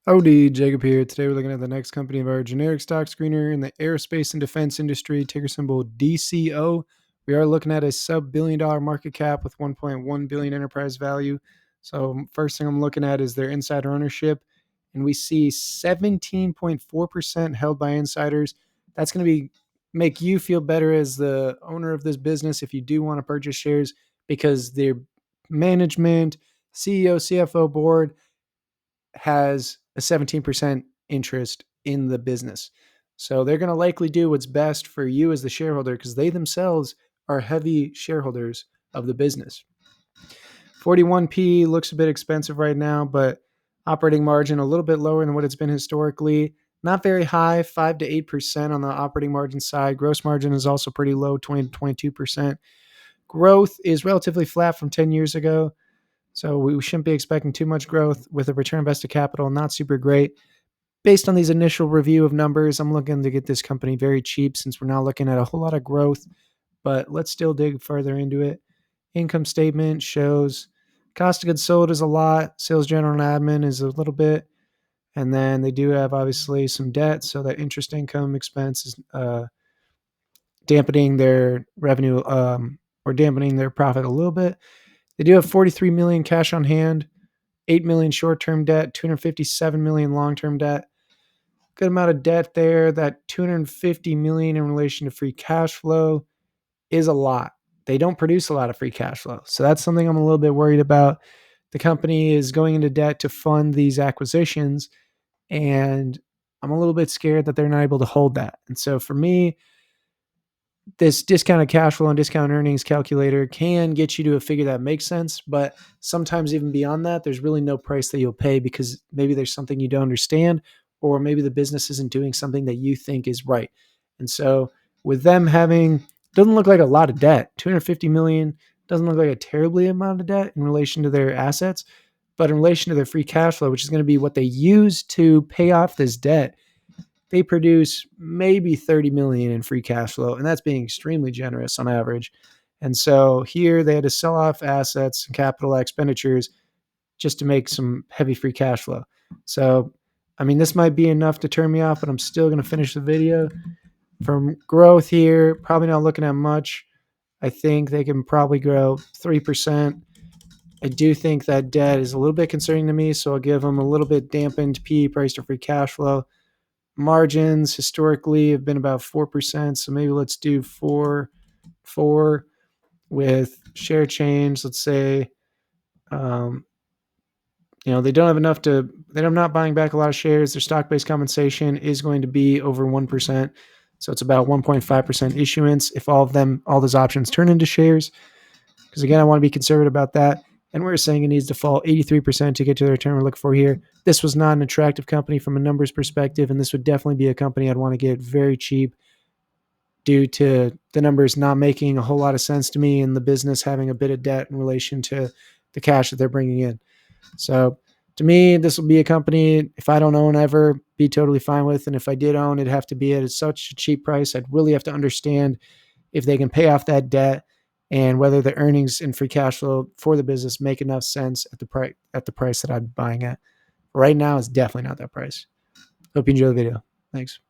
Howdy, Jacob here. Today we're looking at the next company of our generic stock screener in the aerospace and defense industry, ticker symbol DCO. We are looking at a sub-billion dollar market cap with 1.1 billion enterprise value. So first thing I'm looking at is their insider ownership, and we see 17.4% held by insiders. That's going to be make you feel better as the owner of this business if you do want to purchase shares, because their management, CEO, CFO board has a 17% interest in the business. So they're going to likely do what's best for you as the shareholder, because they themselves are heavy shareholders of the business. 41p looks a bit expensive right now, but operating margin a little bit lower than what it's been historically. Not very high, 5 to 8% on the operating margin side. Gross margin is also pretty low, 20 to 22%. Growth is relatively flat from 10 years ago. So we shouldn't be expecting too much growth, with a return on invested capital not super great. Based on these initial review of numbers, I'm looking to get this company very cheap, since we're not looking at a whole lot of growth. But let's still dig further into it. Income statement shows cost of goods sold is a lot. Sales, general, and admin is a little bit. And then they do have obviously some debt, so that interest income expense is dampening their revenue or dampening their profit a little bit. They do have 43 million cash on hand, 8 million short-term debt, 257 million long-term debt. Good amount of debt there. That 250 million in relation to free cash flow is a lot. They don't produce a lot of free cash flow. So that's something I'm a little bit worried about. The company is going into debt to fund these acquisitions, and I'm a little bit scared that they're not able to hold that. And so for me, this discounted cash flow and discounted earnings calculator can get you to a figure that makes sense, but sometimes even beyond that, there's really no price that you'll pay, because maybe there's something you don't understand, or maybe the business isn't doing something that you think is right. And so with them having, doesn't look like a lot of debt, 250 million doesn't look like a terribly amount of debt in relation to their assets, but in relation to their free cash flow, which is going to be what they use to pay off this debt, they produce maybe 30 million in free cash flow, and that's being extremely generous on average. And so here they had to sell off assets and capital expenditures just to make some heavy free cash flow. So, I mean, this might be enough to turn me off, but I'm still going to finish the video. From growth here, probably not looking at much. I think they can probably grow 3%. I do think that debt is a little bit concerning to me, so I'll give them a little bit dampened P price to free cash flow. Margins historically have been about 4%, so maybe let's do 4 with share change. Let's say, they don't have enough to. They're not buying back a lot of shares. Their stock-based compensation is going to be over 1%, so it's about 1.5% issuance if all those options turn into shares. Because again, I want to be conservative about that. And we're saying it needs to fall 83% to get to the return we're looking for here. This was not an attractive company from a numbers perspective, and this would definitely be a company I'd want to get very cheap due to the numbers not making a whole lot of sense to me, and the business having a bit of debt in relation to the cash that they're bringing in. So to me, this will be a company, if I don't own ever, be totally fine with. And if I did own, it'd have to be at such a cheap price. I'd really have to understand if they can pay off that debt, and whether the earnings and free cash flow for the business make enough sense at the price that I'm buying at. Right now, it's definitely not that price. Hope you enjoy the video. Thanks.